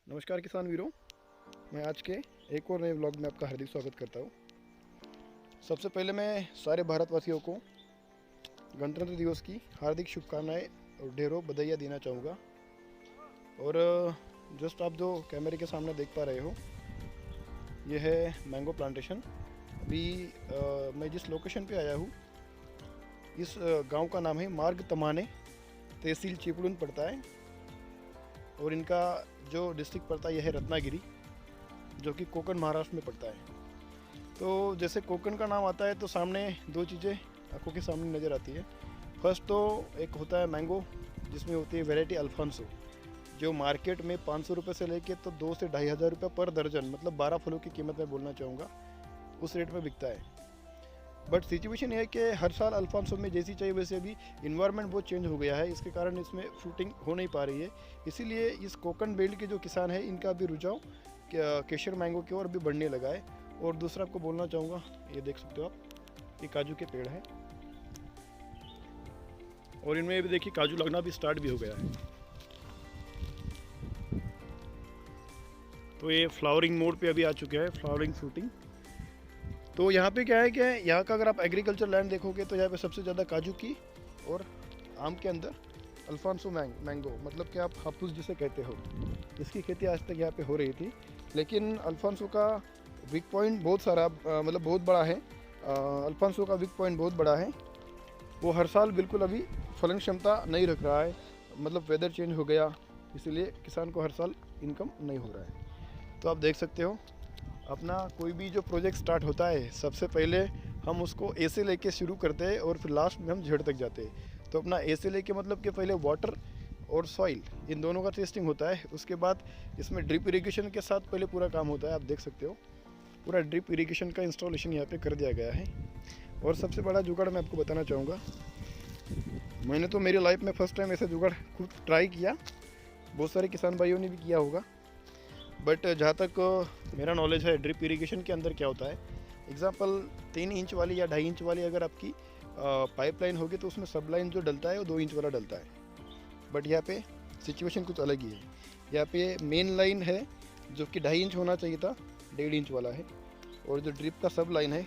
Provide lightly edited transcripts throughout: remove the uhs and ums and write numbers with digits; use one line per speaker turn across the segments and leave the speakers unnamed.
नमस्कार किसान वीरों, मैं आज के एक और नए व्लॉग में आपका हार्दिक स्वागत करता हूँ। सबसे पहले मैं सारे भारतवासियों को गणतंत्र दिवस की हार्दिक शुभकामनाएं और ढेरों बधाइयाँ देना चाहूँगा। और जस्ट आप जो कैमरे के सामने देख पा रहे हो, ये है मैंगो प्लांटेशन। अभी मैं जिस लोकेशन पे आया हूँ, इस गांव का नाम है मार्ग तमाने, तहसील चिपळूण पड़ता है। और इनका जो डिस्ट्रिक्ट पड़ता है यह है रत्नागिरी, जो कि कोकण महाराष्ट्र में पड़ता है। तो जैसे कोकण का नाम आता है तो सामने दो चीज़ें आंखों के सामने नज़र आती है। फर्स्ट तो एक होता है मैंगो, जिसमें होती है वैरायटी अल्फांसो, जो मार्केट में 500 रुपये से लेके तो 2 से 2,500 रुपये पर दर्जन, मतलब 12 फलों की कीमत में बोलना चाहूँगा, उस रेट में बिकता है। बट सिचुएशन ये है कि हर साल अल्फांसो में जैसी चाहिए वैसे अभी इन्वायरमेंट बहुत चेंज हो गया है, इसके कारण इसमें फ्रूटिंग हो नहीं पा रही है। इसीलिए इस कोकण बेल्ट के जो किसान है, इनका भी रुझाव केशर मैंगो की ओर भी बढ़ने लगा है। और दूसरा आपको बोलना चाहूँगा, ये देख सकते हो आप, ये काजू के पेड़ हैं और इनमें भी देखिए काजू लगना भी स्टार्ट भी हो गया है। तो ये फ्लावरिंग मोड पे अभी आ चुका है, फ्लावरिंग फ्रूटिंग। तो यहाँ पे क्या है कि यहाँ का अगर आप एग्रीकल्चर लैंड देखोगे तो यहाँ पे सबसे ज़्यादा काजू की और आम के अंदर अल्फांसो मैंगो, मतलब कि आप हापुस जिसे कहते हो, इसकी खेती आज तक यहाँ पे हो रही थी। लेकिन अल्फांसो का वीक पॉइंट बहुत सारा, मतलब बहुत बड़ा है। अल्फांसो का वीक पॉइंट बहुत बड़ा है, वो हर साल बिल्कुल अभी फलन क्षमता नहीं रख रहा है। मतलब वेदर चेंज हो गया, इसीलिए किसान को हर साल इनकम नहीं हो रहा है। तो आप देख सकते हो, अपना कोई भी जो प्रोजेक्ट स्टार्ट होता है, सबसे पहले हम उसको ए से लेके शुरू करते हैं और फिर लास्ट में हम जेड तक जाते हैं। तो अपना ए से लेके मतलब कि पहले वाटर और सॉइल, इन दोनों का टेस्टिंग होता है। उसके बाद इसमें ड्रिप इरिगेशन के साथ पहले पूरा काम होता है। आप देख सकते हो, पूरा ड्रिप इरिगेशन का इंस्टॉलेशन यहाँ पे कर दिया गया है। और सबसे बड़ा जुगाड़ मैं आपको बताना चाहूँगा, मैंने तो मेरी लाइफ में फर्स्ट टाइम ऐसा जुगाड़ खुद ट्राई किया, बहुत सारे किसान भाइयों ने भी किया होगा। बट जहाँ तक मेरा नॉलेज है, ड्रिप इरिगेशन के अंदर क्या होता है, एग्जांपल 3 इंच वाली या 2.5 इंच वाली अगर आपकी पाइपलाइन होगी तो उसमें सब लाइन जो डलता है वो 2 इंच वाला डलता है। बट यहाँ पे सिचुएशन कुछ अलग ही है। यहाँ पे मेन लाइन है जो कि 2.5 इंच होना चाहिए था, 1.5 इंच वाला है। और जो ड्रिप का सब लाइन है,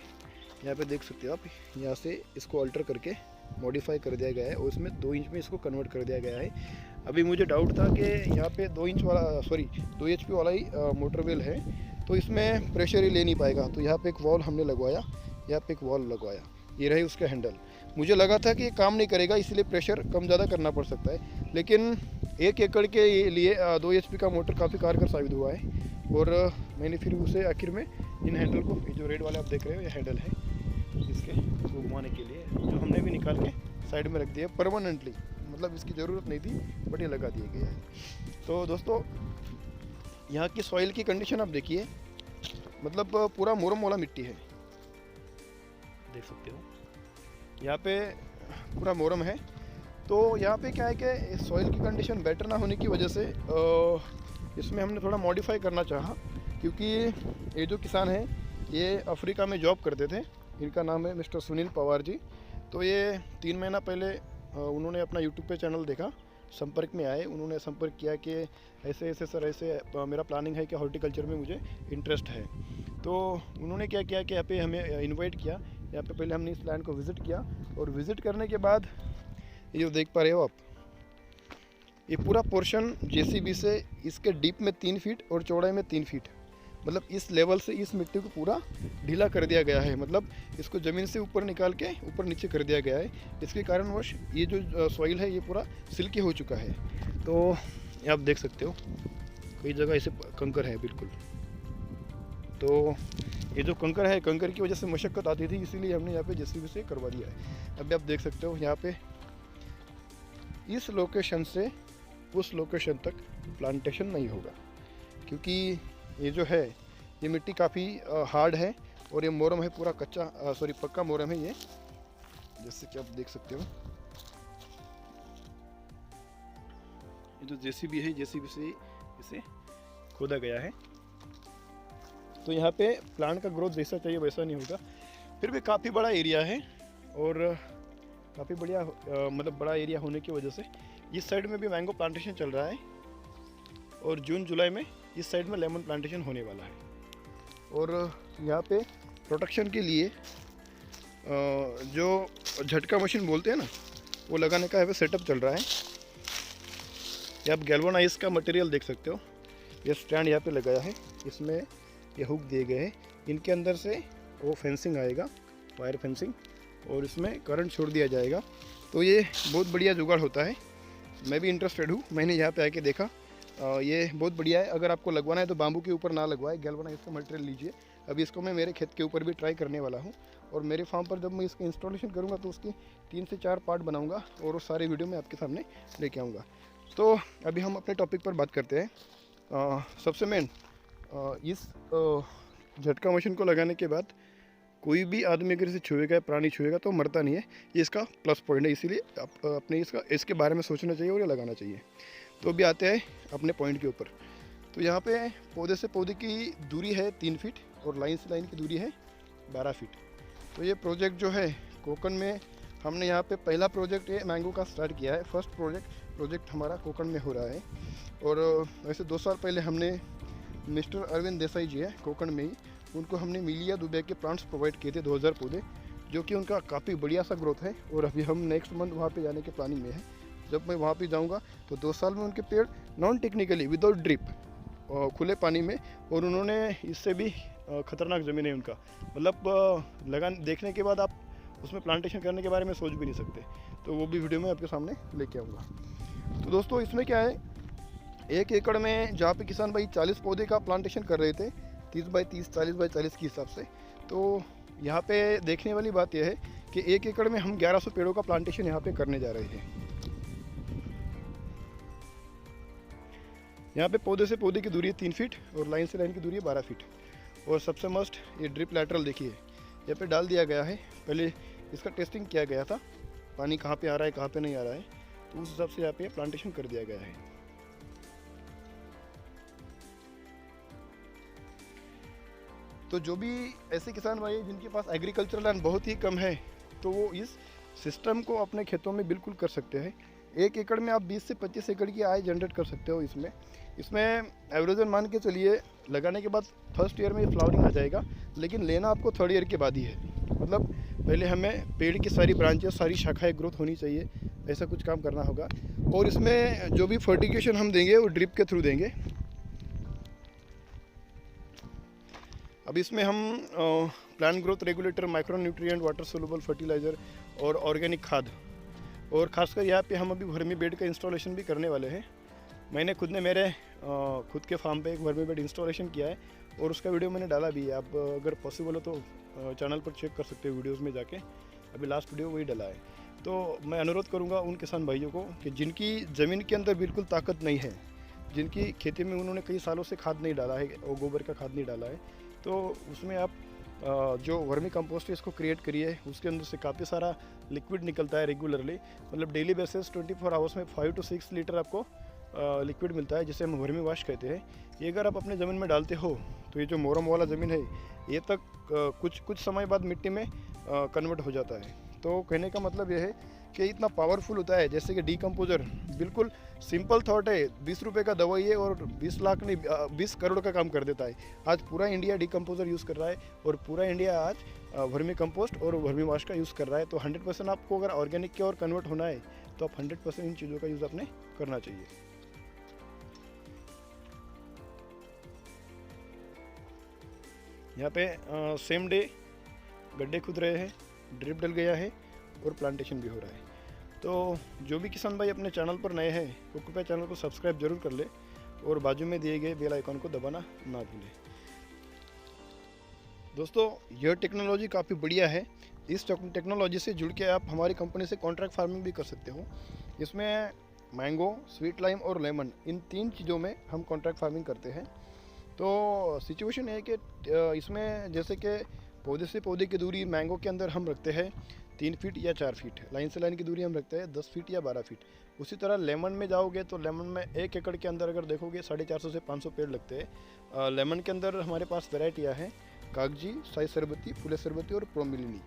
यहाँ पे देख सकते हो आप, यहाँ से इसको अल्टर करके मॉडिफाई कर दिया गया है और इसमें 2 इंच में इसको कन्वर्ट कर दिया गया है। अभी मुझे डाउट था कि यहाँ पे 2 इंच वाला, 2 HP वाला ही मोटर वेल है, तो इसमें प्रेशर ही ले नहीं पाएगा। तो यहाँ पे एक वॉल हमने लगवाया, यहाँ पे एक वॉल लगवाया, ये रही उसका हैंडल। मुझे लगा था कि ये काम नहीं करेगा, इसलिए प्रेशर कम ज़्यादा करना पड़ सकता है। लेकिन 1 एकड़ के लिए 2 HP का मोटर काफ़ी कारगर साबित हुआ है। और मैंने फिर उसे आखिर में इन हैंडल को, जो रेड वाले आप देख रहे हो, ये हैंडल है इसको घुमाने के लिए, जो हमने भी निकाल के साइड में रख दिया परमानेंटली। मतलब इसकी ज़रूरत नहीं थी, बट ये लगा दिया गया है। तो दोस्तों, यहाँ की सॉइल की कंडीशन आप देखिए, मतलब पूरा मोरम वाला मिट्टी है, देख सकते हो, यहाँ पे पूरा मोरम है। तो यहाँ पे क्या है कि सॉइल की कंडीशन बेटर ना होने की वजह से इसमें हमने थोड़ा मॉडिफाई करना चाहा, क्योंकि ये जो किसान हैं ये अफ्रीका में जॉब करते थे। इनका नाम है मिस्टर सुनील पवार जी। तो ये 3 महीना पहले उन्होंने अपना यूट्यूब पे चैनल देखा, संपर्क में आए, उन्होंने संपर्क किया कि ऐसे ऐसे सर, ऐसे मेरा प्लानिंग है कि हॉर्टिकल्चर में मुझे इंटरेस्ट है। तो उन्होंने क्या किया कि यहाँ पे हमें इनवाइट किया। यहाँ पे पहले हमने इस लैंड को विज़िट किया, और विज़िट करने के बाद ये जो देख पा रहे हो आप, ये पूरा पोर्शन जेसीबी से इसके डीप में 3 फीट और चौड़ाई में 3 फीट, मतलब इस लेवल से इस मिट्टी को पूरा ढीला कर दिया गया है, मतलब इसको ज़मीन से ऊपर निकाल के ऊपर नीचे कर दिया गया है। इसके कारणवश ये जो सॉइल है ये पूरा सिल्की हो चुका है। तो ये आप देख सकते हो कई जगह ऐसे कंकर है बिल्कुल। तो ये जो कंकर है, कंकर की वजह से मशक्क़त आती थी, इसीलिए हमने यहाँ पे जेसीबी से करवा दिया है। अभी आप देख सकते हो यहाँ पे इस लोकेशन से उस लोकेशन तक प्लांटेशन नहीं होगा, क्योंकि ये जो है ये मिट्टी काफ़ी हार्ड है और ये मोरम है पूरा कच्चा, पक्का मोरम है ये, जैसे कि आप देख सकते हो। ये जो जेसीबी है, जेसीबी से इसे खोदा गया है। तो यहाँ पे प्लांट का ग्रोथ जैसा चाहिए वैसा नहीं होगा। फिर भी काफ़ी बड़ा एरिया है और काफ़ी बढ़िया मतलब बड़ा एरिया होने की वजह से इस साइड में भी मैंगो प्लांटेशन चल रहा है और जून जुलाई में इस साइड में लेमन प्लांटेशन होने वाला है। और यहाँ पे प्रोटेक्शन के लिए जो झटका मशीन बोलते हैं ना, वो लगाने का यहाँ पे सेटअप चल रहा है। ये आप गैल्वेनाइज का मटेरियल देख सकते हो। ये स्टैंड यहाँ पे लगाया है, इसमें ये हुक दिए गए हैं, इनके अंदर से वो फेंसिंग आएगा, वायर फेंसिंग, और इसमें करंट छोड़ दिया जाएगा। तो ये बहुत बढ़िया जुगाड़ होता है। मैं भी इंटरेस्टेड हूँ, मैंने यहाँ पे आके देखा, ये बहुत बढ़िया है। अगर आपको लगवाना है तो बाम्बू के ऊपर ना लगवाए, गैल्वेनाइज का मटेरियल लीजिए। अभी इसको मैं मेरे खेत के ऊपर भी ट्राई करने वाला हूँ और मेरे फार्म पर जब मैं इसका इंस्टॉलेशन करूँगा तो उसकी 3 से 4 पार्ट बनाऊँगा और वो सारे वीडियो मैं आपके सामने लेके आऊँगा। तो अभी हम अपने टॉपिक पर बात करते हैं। सबसे मेन इस झटका मशीन को लगाने के बाद कोई भी आदमी अगर इसे छुएगा, प्राणी छुएगा तो मरता नहीं है। ये इसका प्लस पॉइंट है, इसीलिए अपने इसके बारे में सोचना चाहिए और ये लगाना चाहिए। तो अभी आते हैं अपने पॉइंट के ऊपर। तो यहाँ पे पौधे से पौधे की दूरी है 3 फीट और लाइन से लाइन की दूरी है 12 फीट। तो ये प्रोजेक्ट जो है कोकन में हमने यहाँ पे पहला प्रोजेक्ट ये मैंगो का स्टार्ट किया है। फर्स्ट प्रोजेक्ट हमारा कोकन में हो रहा है। और वैसे 2 साल पहले हमने मिस्टर अरविंद देसाई जी है कोकन में ही, उनको हमने मिलिया दुबे के प्लांट्स प्रोवाइड किए थे 2000 पौधे, जो कि उनका काफ़ी बढ़िया सा ग्रोथ है। और अभी हम नेक्स्ट मंथ वहाँ पे जाने के प्लानिंग में है। जब मैं वहाँ पे जाऊँगा तो 2 साल में उनके पेड़ नॉन टेक्निकली विदाउट ड्रिप खुले पानी में, और उन्होंने इससे भी ख़तरनाक ज़मीन है उनका, मतलब देखने के बाद आप उसमें प्लांटेशन करने के बारे में सोच भी नहीं सकते। तो वो भी वीडियो में आपके सामने लेके आऊँगा। तो दोस्तों इसमें क्या है, 1 एकड़ में जहाँ पे किसान भाई 40 पौधे का प्लांटेशन कर रहे थे, 30 बाई 30, 40 बाई 40 के हिसाब से, तो यहाँ पे देखने वाली बात यह है कि 1 एकड़ में हम 1100 पेड़ों का प्लांटेशन यहाँ पे करने जा रहे हैं। यहाँ पे पौधे से पौधे की दूरी है 3 फीट और लाइन से लाइन की दूरी है 12 फीट। और सबसे मस्ट ये ड्रिप लैटरल देखिए यहाँ पे डाल दिया गया है। पहले इसका टेस्टिंग किया गया था, पानी कहाँ पे आ रहा है कहाँ पे नहीं आ रहा है, तो उस हिसाब से यहाँ पे प्लांटेशन कर दिया गया है। तो जो भी ऐसे किसान भाई जिनके पास एग्रीकल्चरल लैंड बहुत ही कम है, तो वो इस सिस्टम को अपने खेतों में बिल्कुल कर सकते हैं। 1 एकड़ में आप 20 से 25 एकड़ की आय जनरेट कर सकते हो। इसमें एवरेजन मान के चलिए लगाने के बाद फर्स्ट ईयर में फ्लावरिंग आ जाएगा, लेकिन लेना आपको 3rd ईयर के बाद ही है। मतलब पहले हमें पेड़ की सारी ब्रांचेस, सारी शाखाएं ग्रोथ होनी चाहिए, ऐसा कुछ काम करना होगा। और इसमें जो भी फर्टिगेशन हम देंगे वो ड्रिप के थ्रू देंगे। अब इसमें हम plant growth regulator, micro nutrient, water soluble fertiliser और ऑर्गेनिक खाद, और ख़ासकर यहाँ पे हम अभी वर्मी बेड का इंस्टॉलेशन भी करने वाले हैं। मैंने खुद ने मेरे खुद के फार्म पे एक वर्मी बेड इंस्टॉलेशन किया है और उसका वीडियो मैंने डाला भी है। आप अगर पॉसिबल हो तो चैनल पर चेक कर सकते हो वीडियोस में जाके, अभी लास्ट वीडियो वही डाला है। तो मैं अनुरोध करूँगा उन किसान भाइयों को कि जिनकी ज़मीन के अंदर बिल्कुल ताकत नहीं है, जिनकी खेती में उन्होंने कई सालों से खाद नहीं डाला है और गोबर का खाद नहीं डाला है, तो उसमें आप जो वर्मी कंपोस्ट है इसको क्रिएट करिए। उसके अंदर से काफ़ी सारा लिक्विड निकलता है रेगुलरली, मतलब डेली बेसिस 24 आवर्स में 5 से 6 लीटर आपको लिक्विड मिलता है, जिसे हम वर्मी वाश कहते हैं। ये अगर आप अपने ज़मीन में डालते हो तो ये जो मोरम वाला ज़मीन है ये तक कुछ समय बाद मिट्टी में कन्वर्ट हो जाता है। तो कहने का मतलब ये है कि इतना पावरफुल होता है, जैसे कि डीकम्पोजर। बिल्कुल सिंपल थॉट है, 20 रुपये का दवाई है और 20 लाख नहीं 20 करोड़ का काम कर देता है। आज पूरा इंडिया डीकम्पोजर यूज़ कर रहा है और पूरा इंडिया आज वर्मी कंपोस्ट और वर्मी वाश का यूज़ कर रहा है। तो 100% आपको अगर ऑर्गेनिक की ओर कन्वर्ट होना है तो आप 100% इन चीज़ों का यूज़ आपने करना चाहिए। यहाँ पे सेम डे गड्ढे खुद रहे हैं, ड्रिप डल गया है और प्लांटेशन भी हो रहा है। तो जो भी किसान भाई अपने चैनल पर नए हैं वो कृपया चैनल को सब्सक्राइब जरूर कर ले और बाजू में दिए गए बेल आइकन को दबाना ना भूलें। दोस्तों यह टेक्नोलॉजी काफ़ी बढ़िया है। इस टेक्नोलॉजी से जुड़ के आप हमारी कंपनी से कॉन्ट्रैक्ट फार्मिंग भी कर सकते हो। इसमें मैंगो, स्वीट लाइम और लेमन, इन 3 चीज़ों में हम कॉन्ट्रैक्ट फार्मिंग करते हैं। तो सिचुएशन है कि इसमें जैसे कि पौधे से पौधे की दूरी मैंगो के अंदर हम रखते हैं 3 फीट या 4 फीट, लाइन से लाइन की दूरी हम रखते हैं 10 फीट या 12 फीट। उसी तरह लेमन में जाओगे तो लेमन में 1 एकड़ के अंदर अगर देखोगे 450 से 500 पेड़ लगते हैं। लेमन के अंदर हमारे पास वैरायटियाँ हैं कागजी, शाही शरबती, फूले शरबती और प्रोमिलिनी।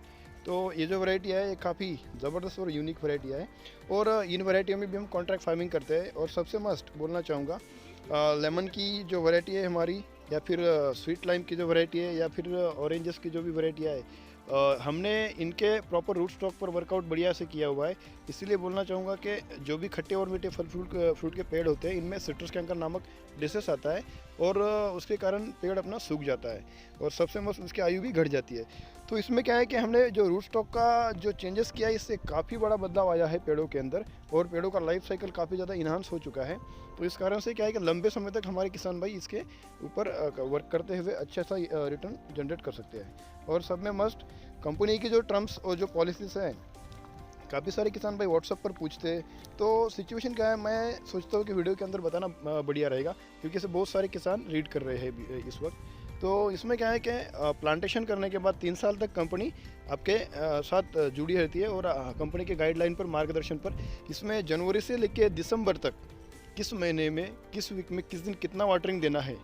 तो ये जो वैरायटियाँ है ये काफ़ी ज़बरदस्त और यूनिक वैरायटियाँ है और इन वैरायटियों में भी हम कॉन्ट्रैक्ट फार्मिंग करते हैं। और सबसे मस्ट बोलना चाहूँगा लेमन की जो वैरायटी है हमारी, या फिर स्वीट लाइम की जो वैरायटी है, या फिर ऑरेंजेस की जो भी वैरायटियाँ है, हमने इनके प्रॉपर रूट स्टॉक पर वर्कआउट बढ़िया से किया हुआ है। इसीलिए बोलना चाहूँगा कि जो भी खट्टे और मीठे फल फ्रूट के पेड़ होते हैं इनमें सिट्रस कैंकर नामक डिसीज आता है और उसके कारण पेड़ अपना सूख जाता है और सबसे मस्त उसकी आयु भी घट जाती है। तो इसमें क्या है कि हमने जो रूट स्टॉक का जो चेंजेस किया है इससे काफ़ी बड़ा बदलाव आया है पेड़ों के अंदर और पेड़ों का लाइफ साइकिल काफ़ी ज़्यादा इन्हांस हो चुका है। तो इस कारण से क्या है कि लंबे समय तक हमारे किसान भाई इसके ऊपर वर्क करते हुए अच्छा सा रिटर्न जनरेट कर सकते हैं। और सब में मस्ट कंपनी की जो टर्म्स और जो पॉलिसीज हैं, काफ़ी सारे किसान भाई व्हाट्सएप पर पूछते हैं। तो सिचुएशन क्या है, मैं सोचता हूँ कि वीडियो के अंदर बताना बढ़िया रहेगा क्योंकि इसे बहुत सारे किसान रीड कर रहे हैं इस वक्त। तो इसमें क्या है कि प्लांटेशन करने के बाद 3 साल तक कंपनी आपके साथ जुड़ी रहती है और कंपनी के गाइडलाइन पर, मार्गदर्शन पर। इसमें जनवरी से लेकर दिसंबर तक किस महीने में, किस वीक में, किस दिन कितना वाटरिंग देना है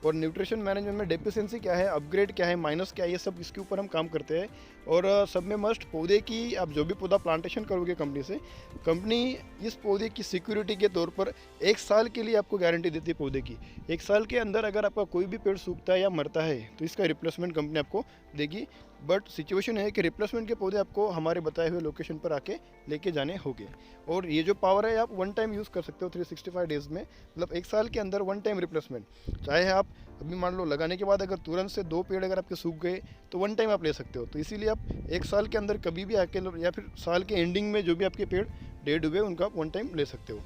और न्यूट्रिशन मैनेजमेंट में डेफिशिएंसी क्या है, अपग्रेड क्या है, माइनस क्या है, ये सब इसके ऊपर हम काम करते हैं। और सब में मस्ट पौधे की, आप जो भी पौधा प्लांटेशन करोगे कंपनी से, कंपनी इस पौधे की सिक्योरिटी के तौर पर 1 साल के लिए आपको गारंटी देती है पौधे की। 1 साल के अंदर अगर आपका कोई भी पेड़ सूखता है या मरता है तो इसका रिप्लेसमेंट कंपनी आपको देगी। बट सिचुएशन है कि रिप्लेसमेंट के पौधे आपको हमारे बताए हुए लोकेशन पर आके लेके जाने होंगे। और ये जो पावर है आप 1 टाइम यूज़ कर सकते हो 365 डेज़ में, मतलब 1 साल के अंदर 1 टाइम रिप्लेसमेंट। चाहे आप अभी मान लो लगाने के बाद अगर तुरंत से 2 पेड़ अगर आपके सूख गए तो 1 टाइम आप ले सकते हो। तो इसीलिए आप 1 साल के अंदर कभी भी आके या फिर साल के एंडिंग में जो भी आपके पेड़ डेड हुए उनका आप 1 टाइम ले सकते हो।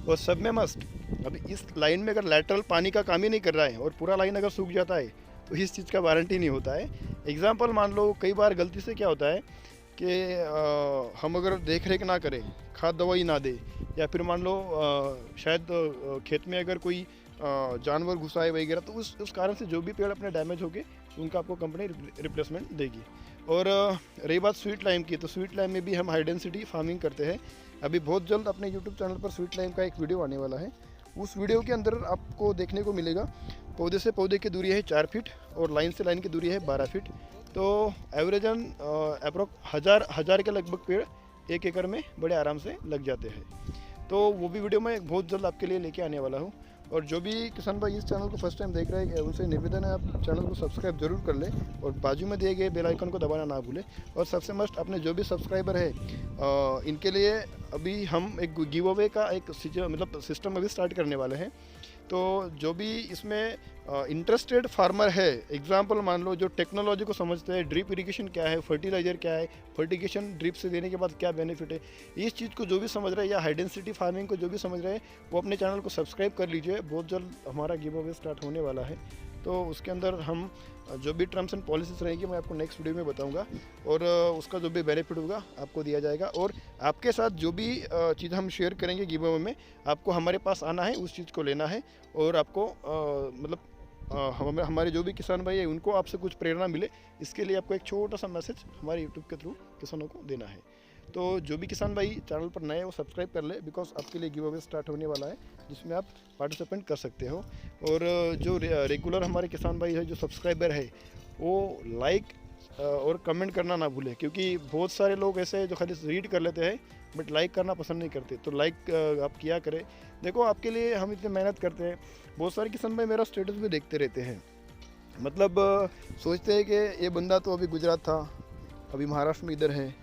और सब में मस्ट, अभी इस लाइन में अगर लैटरल पानी का काम ही नहीं कर रहा है और पूरा लाइन अगर सूख जाता है तो इस चीज़ का वारंटी नहीं होता है। एग्जाम्पल मान लो कई बार गलती से क्या होता है कि हम अगर देख रेख ना करें, खाद दवाई ना दे, या फिर मान लो शायद खेत में अगर कोई जानवर घुसाए वगैरह, तो उस कारण से जो भी पेड़ अपने डैमेज हो गए उनका आपको कंपनी रिप्लेसमेंट देगी। और रही बात स्वीट लाइम की, तो स्वीट लाइम में भी हम हाई डेंसिटी फार्मिंग करते हैं। अभी बहुत जल्द अपने यूट्यूब चैनल पर स्वीट लाइम का एक वीडियो आने वाला है। उस वीडियो के अंदर आपको देखने को मिलेगा पौधे से पौधे की दूरी है 4 फीट और लाइन से लाइन की दूरी है 12 फीट। तो एवरेजन अप्रोक्स 1000 के लगभग पेड़ 1 एकड़ में बड़े आराम से लग जाते हैं। तो वो भी वीडियो मैं बहुत जल्द आपके लिए लेके आने वाला हूँ। और जो भी किसान भाई इस चैनल को फर्स्ट टाइम देख रहे हैं उनसे निवेदन है आप चैनल को सब्सक्राइब जरूर कर ले और बाजू में दिए गए बेल आइकन को दबाना ना भूलें। और सबसे मस्ट अपने जो भी सब्सक्राइबर है इनके लिए अभी हम एक गिव अवे का एक मतलब सिस्टम अभी स्टार्ट करने वाले हैं। तो जो भी इसमें इंटरेस्टेड फार्मर है, एग्जांपल मान लो जो टेक्नोलॉजी को समझते हैं, ड्रिप इरिगेशन क्या है, फर्टिलाइजर क्या है, फर्टिगेशन ड्रिप से देने के बाद क्या बेनिफिट है, इस चीज़ को जो भी समझ रहे हैं या हाई डेंसिटी फार्मिंग को जो भी समझ रहे हैं वो अपने चैनल को सब्सक्राइब कर लीजिए। बहुत जल्द हमारा गिव अवे स्टार्ट होने वाला है। तो उसके अंदर हम जो भी टर्म्स एंड पॉलिसीज रहेगी मैं आपको नेक्स्ट वीडियो में बताऊंगा और उसका जो भी बेनिफिट होगा आपको दिया जाएगा। और आपके साथ जो भी चीज़ हम शेयर करेंगे गिव अवे में, आपको हमारे पास आना है, उस चीज़ को लेना है और आपको मतलब हमारे जो भी किसान भाई है उनको आपसे कुछ प्रेरणा मिले, इसके लिए आपको एक छोटा सा मैसेज हमारे यूट्यूब के थ्रू किसानों को देना है। तो जो भी किसान भाई चैनल पर नए हैं वो सब्सक्राइब कर ले, बिकॉज आपके लिए गिव अवे स्टार्ट होने वाला है जिसमें आप पार्टिसिपेंट कर सकते हो। और जो रेगुलर हमारे किसान भाई है जो सब्सक्राइबर है वो लाइक और कमेंट करना ना भूलें, क्योंकि बहुत सारे लोग ऐसे हैं जो खाली रीड कर लेते हैं बट लाइक करना पसंद नहीं करते। तो लाइक आप किया करें। देखो आपके लिए हम इतने मेहनत करते हैं, बहुत सारे किसान भाई मेरा स्टेटस भी देखते रहते हैं, मतलब सोचते हैं कि ये बंदा तो अभी गुजरात था, अभी महाराष्ट्र में इधर है,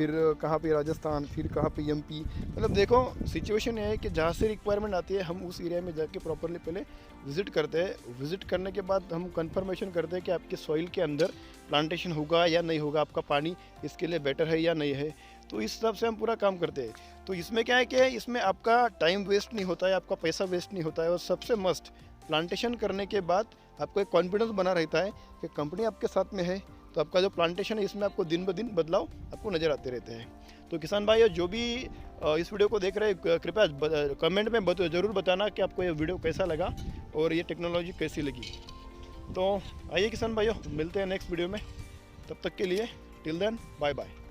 फिर कहाँ पे राजस्थान, फिर कहाँ पे एमपी। मतलब देखो सिचुएशन ये है कि जहाँ से रिक्वायरमेंट आती है हम उस एरिया में जाके प्रॉपरली पहले विज़िट करते हैं। विज़िट करने के बाद हम कंफर्मेशन करते हैं कि आपके सॉइल के अंदर प्लांटेशन होगा या नहीं होगा, आपका पानी इसके लिए बेटर है या नहीं है। तो इस हिसाब से हम पूरा काम करते हैं। तो इसमें क्या है कि इसमें आपका टाइम वेस्ट नहीं होता है, आपका पैसा वेस्ट नहीं होता है, और सबसे मस्ट प्लांटेशन करने के बाद आपको एक कॉन्फिडेंस बना रहता है कि कंपनी आपके साथ में है। तो आपका जो प्लांटेशन है इसमें आपको दिन ब दिन बदलाव आपको नज़र आते रहते हैं। तो किसान भाई जो भी इस वीडियो को देख रहे हैं, कृपया कमेंट में ज़रूर बताना कि आपको ये वीडियो कैसा लगा और ये टेक्नोलॉजी कैसी लगी। तो आइए किसान भाइयों, मिलते हैं नेक्स्ट वीडियो में। तब तक के लिए टिल देन बाय बाय।